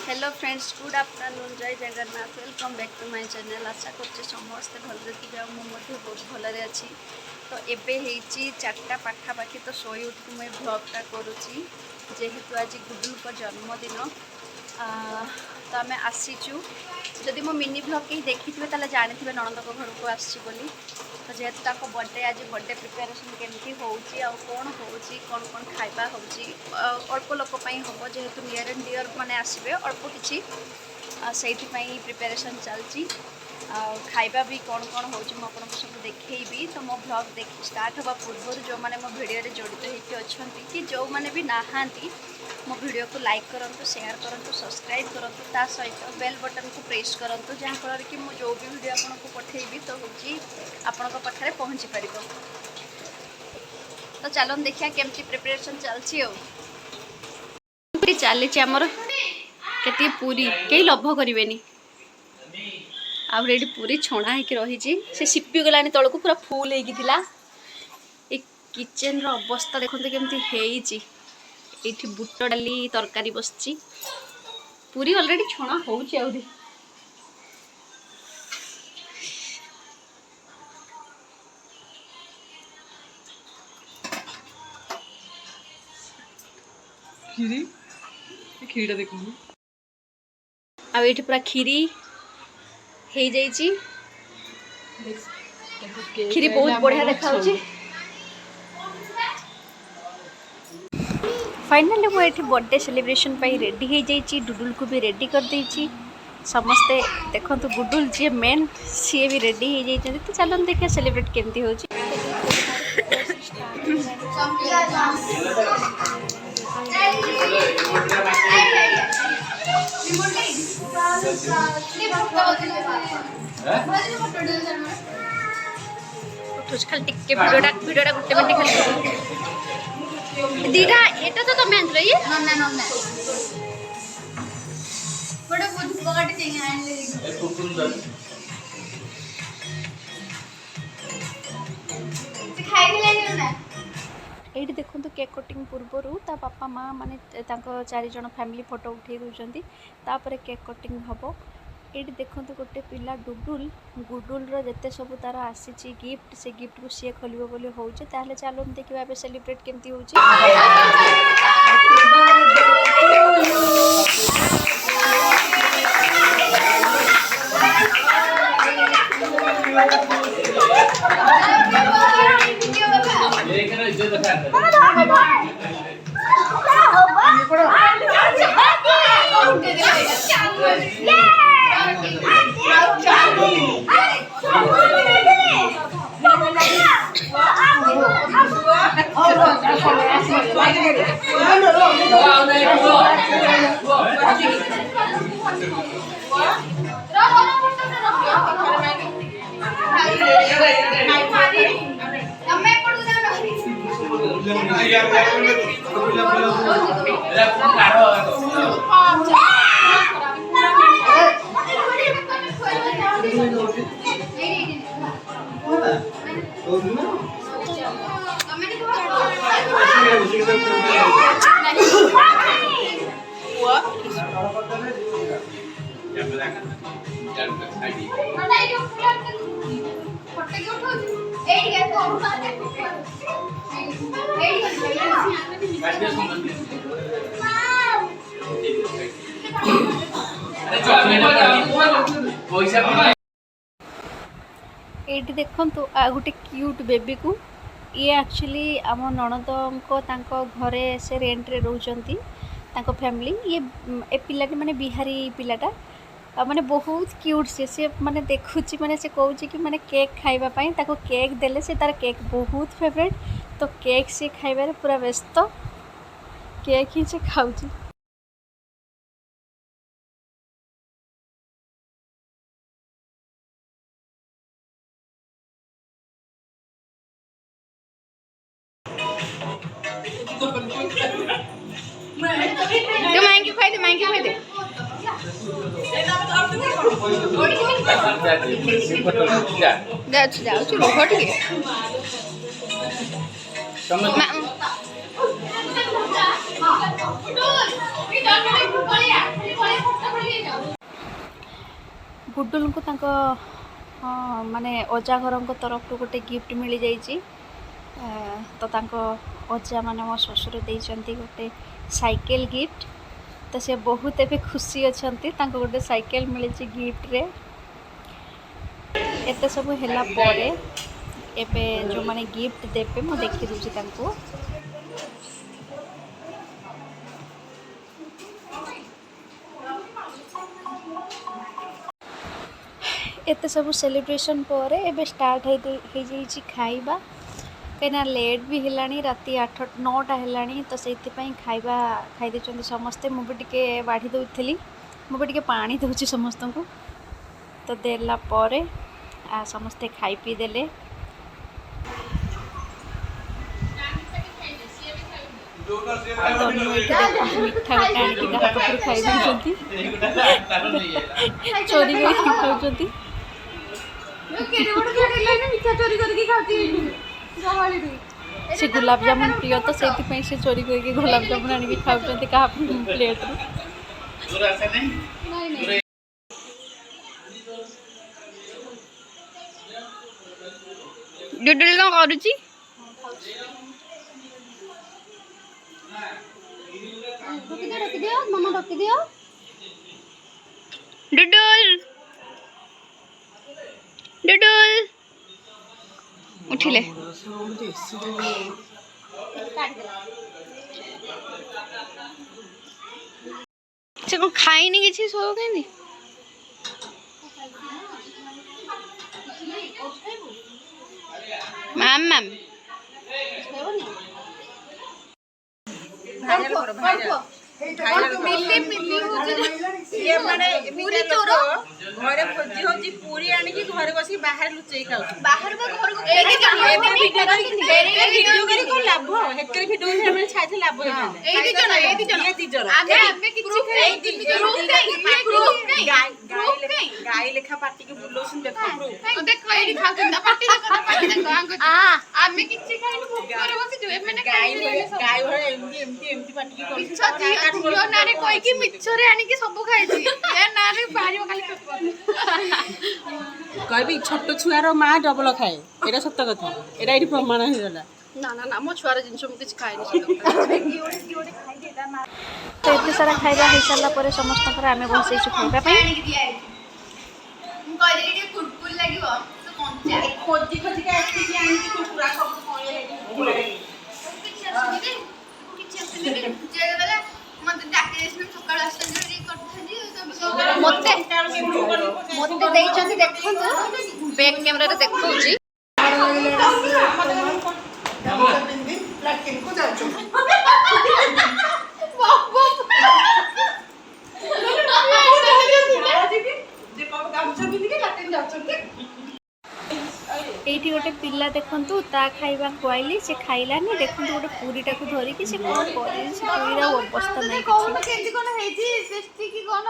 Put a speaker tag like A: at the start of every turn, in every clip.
A: Hello friends, good afternoon, Jai Jagannath. Welcome back to my channel. आशा करते समस्ते भलरे थे मुझे बहुत भलरे अच्छी। तो एबे होइची 4टा पाखापाखि तो शोई उठी मुझे ब्लॉगटा करुँची जेहेतु आज गुडुल को जन्मदिन। तो आम आसीचु जदि मो मिनी ब्लॉग कहीं देखी थे जानी नणंद घर को आसी। तो जेहेतु तक बर्थडे आज बर्थडे प्रिपेरेसन केमती होउची आ कौन होउची कौन कौन खाइबा होउची अल्प लोक हम जेहेतु नियर एंड डियर माने आसबे अल्प किछि से प्रिपेरेसन चलती। खाइबा भी कौन कौन होउची मो आपन सब देखैबी। तो मो ब्लॉग देख स्टार्ट होगा पूर्व जो मैंने मो वीडियो रे जड़ित होती अच्छा कि जो मैंने भी नहांती मो वीडियो को लाइक करंतु, शेयर करंतु, सब्सक्राइब करंतु, ता सहित बेल बटन को प्रेस करंतु जहाँफल कि मो जो भी वीडियो आपको पठेबी तो हूँ आपण पाखे पहुँची पार। तो चलो देखिए केमती प्रिपरेशन चलती चली आमर के पूरी कई लोभ करेनि आउे पूरी छणा हो रही से सिपी गलानी तलू पूरा फुल होता। ये किचेन अवस्था देखते केमती ये बुट डाली तरकारी बसची पूरी ऑलरेडी छणा हो
B: खीरी खीरी देखो
A: आ ये पूरा खीरी हो जाइए। खीरी बहुत बढ़िया देखा। फाइनली मुझे बर्थडे सेलिब्रेशन रेडी हो जाइए। डुडुल को भी रेडी कर देइछि समस्ते। देखो गुडुल जी मेन सी भी रेडी हो जाइए। तो चलो देखिए सेलिब्रेट केमती हो। खाली टिके वीडियोटा गोटे मिनट खाली दीटा एटा तो तुम आंतलो ये नन्ना नन्ना बड़ा बहुत बॉडी चाहिए आन ले खाई के लेनी ना। एठी देखो तो केक कटिंग पूर्वर ता पापा माँ माने 4 जन फैमिली फोटो उठे दौरान तापर केक कटिंग हम। ये देखो तो गोटे पिला डुडुल गुडुल जिते सब तार आसी गिफ्ट से गिफ्ट को सी खोल बोली हो। चलो देखिए सेलिब्रेट केमती हो। ये देखो आ गोटे क्यूट बेबी को ये एक्चुअली आम नणद घरे से रेंट रे रोचंती फैमिली। ये पिलाटी माने बिहारी पिलाटा माने बहुत क्यूट से माने देखुची माने से कहूँ कि माने केक खाइबा पाई ताको केक देले से तार केक बहुत फेवरेट। तो केक से खाइबार पूरा व्यस्त केक ही से खाऊची। तो मांगी खाई दे मांगी खाई दे जाऊँ जाऊँ रुह टे गुडुल को तांको माने अजा घर तरफ गोटे गिफ्ट मिल जाइए। तो तांको अजा माने मो ससुर देइचंती गोटे साइकिल गिफ्ट। तो से बहुत एबे खुशी अछंती तांको गोटे साइकिल मिली गिफ्ट रे। एते सब हैला परे एबे जो माने गिफ्ट देबे मो देखि दूची तांको। एते सब सेलिब्रेशन पर एबे स्टार्ट हो जाइए खाइबा। कहीं लेट भी है राति 8-9टा है तो से खाइबा खाई देते समस्ते। मुझे बाढ़ी दूसरी मुझे पानी दूची समस्त को। तो देला परे समस्ते खाई पी देले। मिठा गोटे आनिकी गाह पाखर खाई दौरान चोरी कर से गुलाब जामुन प्रिय तो से चोरी करके गुलाब जामुन आनिकी खाऊँ क्या प्लेट डुडुल कौन करुची मामा ढकी दियो डुडुल डुडुल उठिले से कौन खाइनी किसी सो के मैम मैम
C: घरे भोजी होची पूरी आनिकी घरे बसी बाहर लुचई खाउ बाहर घर को वीडियो करी को लाभ हेकर वीडियो से हम छाइथे लाभ होई ए दी जण आमे किछि गाय लेखा पार्टी के बुलोसन देखो एडी खाउ पार्टी देखो आमे किछि खाइनु भूख करे बसी जो एमने गाय भरे एमती पार्टी के कर यो नारे कोई की मिच्छरे आनी के सब खाइ छी ए नारे बाहरी खाली कहबी छोट छुआर माँ डबल खाए एटा सत्य कथा एटा एठी प्रमाण हो गला
A: ना ना ना मो छुआर जिंस मु किछ खाइनी तो एते सारा खाइबा हो सारा पर समस्त पर आमे बसै छु खाइबा पई
C: मु कह दे एटी कुरकुर लागिवो तो कंचा खोजी खोजी के आछि कि आनी की कुरकुरा सब कोले किछ असुनी जे गला मते डाके देसन सकाळ आसन जरी करथली मते देइचंती देखंतु
A: बैक कैमरा रे देखौची एठी गोटे पिला देखंतु ता खाइबा खुआइली से खाइलानी देखंतु गोटे पूरीटा को धरि कि से कोन करि से पूरीरा अवस्था नै
C: कोन केंदी कोन हेजी टेस्टी की कोन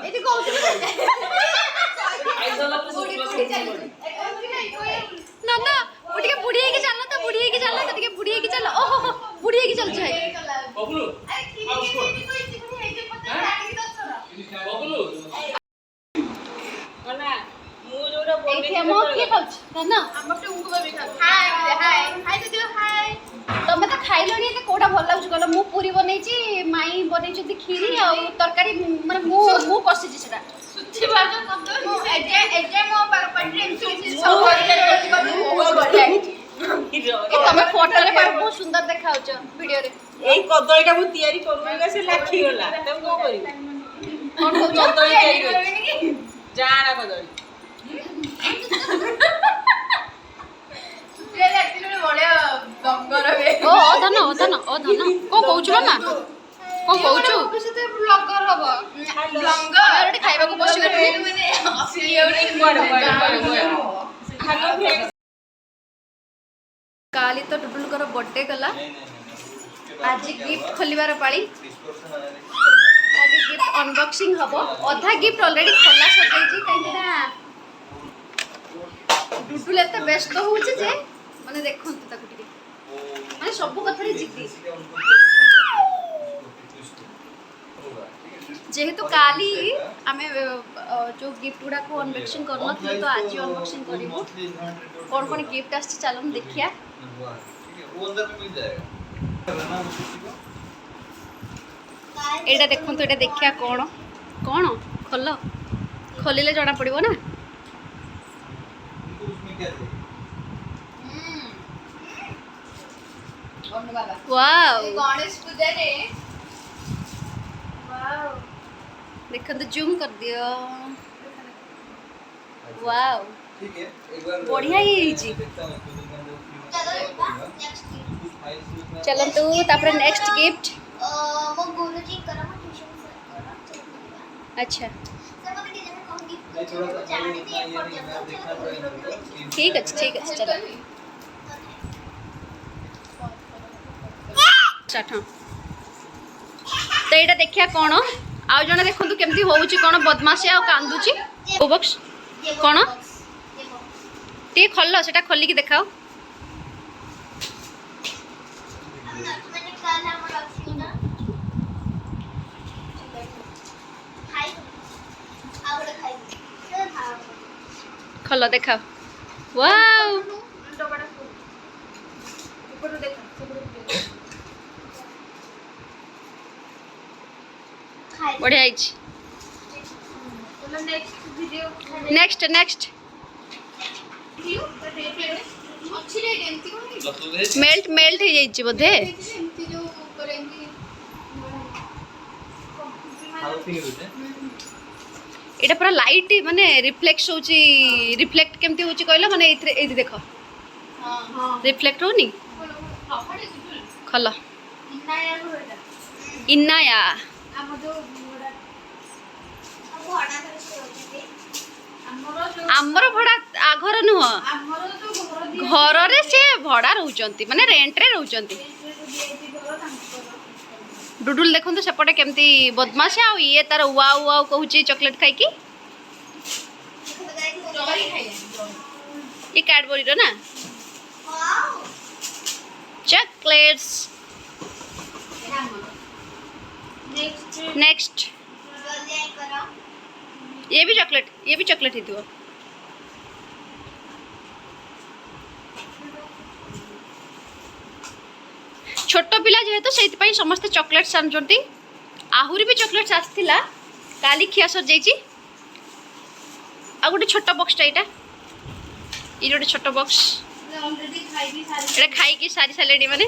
C: एठी कहउछ
A: ना ना बुढ़ी के बुढ़ी के चलना तो बुढ़ी के चलना तो बुढ़ी के चल ओहो बुढ़ी के चल छै
D: बबलू बबलू
C: ना मु जोरा बोली
A: एठी हम के खाउछ ना
C: हम पे उनको भी खा हाय हाय हाय दीदी हाय
A: तमे तो खाइलनी ते कोडा भल लागछ कहला मु पूरी बनै छी माई बनै छी खीरी आ तरकारी माने मु कसी छी सेटा
C: सुची बाजो सब एजे मो पार्टी एमसी सब बढ़िया
A: ए तमे फोटो रे पर बहुत सुंदर देखाउछ वीडियो रे
C: एई कदळीटा मु तयारी करूगा से लाखी गला तम को करी कोन को कदळी तयारी जाना कदळी ये एक्चुअली बड़े बंगर बे
A: ओ धन को कहउछ मामा को कहउछ
C: भविष्यते ब्लॉगर हबो ब्लॉगर
A: अरे खाइबा को बसी गरे
C: माने असली एवढे बड़
A: काली तो डुडुलकर बर्थडे गला आज गिफ्ट खोलिबार पाली आज गिफ्ट अनबॉक्सिंग हबो अधा गिफ्ट ऑलरेडी खोला सकै छी काहे डुडुल एते व्यस्त होउछ जे माने देखंतु ताकू टिके माने सब कथा रे जिद्दी जेहेतु काली आम जो गिफ्ट गुड़ा को अनबॉक्सिंग करन तो आज अनबॉक्सिंग करूँ कौन कौन गिफ्ट आस चलो देखिया एटा देखो तो देखिया कौन कौन खोल खोलिले जना पड़ो ना वाओ
C: गणेश पूजा रे
A: देखो तो जूम कर दियो वाओ बढ़िया ही जी चलो तो तापर नेक्स्ट गिफ्ट
E: वो गुरुजी करा मैं ट्यूशन से करा
A: अच्छा
E: सर मैं टीचर को गिफ्ट थोड़ा सा जाने दे और
A: ठीक है चलो स्टार्ट हाँ तो यहाँ देखिया कौन आउ जने देखु केमती होउची कौन बदमाशी आ कांदुची ओ बॉक्स कौन टी खोल सेटा खोली की दिखाओ
E: मैंने कल हम रखी ना खाई आवड़ खाई तो था
A: खोल दिखाओ वाओ
C: ऊपर देखो
E: खाई
A: बढ़िया है
C: चलो नेक्स्ट वीडियो
A: नेक्स्ट नेक्स्ट
C: अच्छी रे एमती कोनी
A: मेल्ट मेल्ट हो जाइए बोधे
C: एमती जो ऊपर एमती
A: एटा पूरा लाइट माने रिफ्लेक्स होची रिफ्लेक्ट केमती होची कहला माने एथि देखो
C: हां हां
A: रिफ्लेक्ट होनी खोल
C: इनाया होइला
A: इन्नाया
C: हम जो मोड़ा
E: अब हटा कर से होती
C: हमरो जो
A: आमर भड़ा आघर नुह
C: हमरो जो घर दिया
A: घर रे से भड़ा रहउचंती माने रेंट रे रहउचंती
C: दिएती घर तांको
A: डुडुल देखो तो सेपटे केमती बदमाश आ ये तार वाव वाव कहूची चॉकलेट खाई की
C: जरी खाई
A: ये कैडबरी रो ना
E: वाओ
A: चॉकलेट्स
C: नेक्स्ट
A: नेक्स्ट
E: जल्दी करो
A: ये भी चॉकलेट ही थी छोट पिला जेहेतु से समस्ते चॉकलेट्स आनुचंती आहुरी भी चॉकलेट्स आसथिला काली खिया सर जाइची आ गोटे छोट बॉक्सटा ये गोटे छोट बॉक्स
C: ऑलरेडी खाई भी सारी
A: एटा खाई की सारी सालेडी माने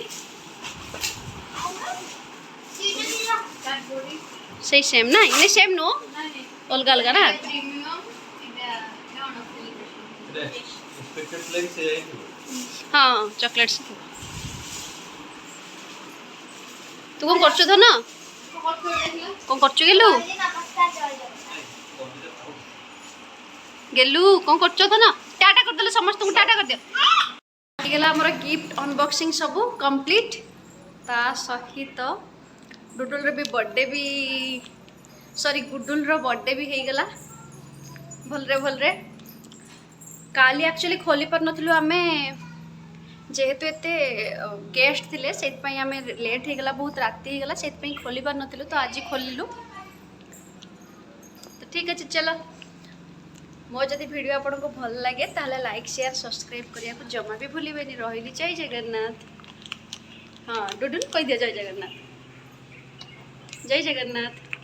E: सीधा सीधा
C: कैडबरी
A: सही सेम ना इने सेम नो
C: नहीं
A: अलग अलग ना
C: प्रीमियम इदा कौन सेलिब्रेशन
D: एक्सपेक्टेड लाइक से आई
A: हाँ चॉकलेट्स तू कौन करछु तो ना
C: बहुत कर देखला
A: कौन करछु गेलु
E: जल्दी ना पक्का चल जाओ
A: गेलु कौन करछु तो ना टाटा कर देले समस्त को टाटा कर दियो गेला हमर गिफ्ट अनबॉक्सिंग सब कंप्लीट ता सहित डुडुल रे भी बर्थडे भी सॉरी गुडुल रो बर्थडे भी हे गेला भल रे काली एक्चुअली खोली पर नथिलु आमे जेहेतु एते गेस्ट थिले सेत पई आमे लेट हे गेला बहुत राती हे गेला सेत पई खोली पर नथिलु तो आज खोलिलु तो ठीक अछि चलो मो जदि वीडियो आपन को भल लागे ताले लाइक शेयर सब्सक्राइब करिया को जमा भी भूलिबेनी रहिली जय जगन्नाथ हाँ डुडुल कह दिया जय जगन्नाथ जय जगन्नाथ।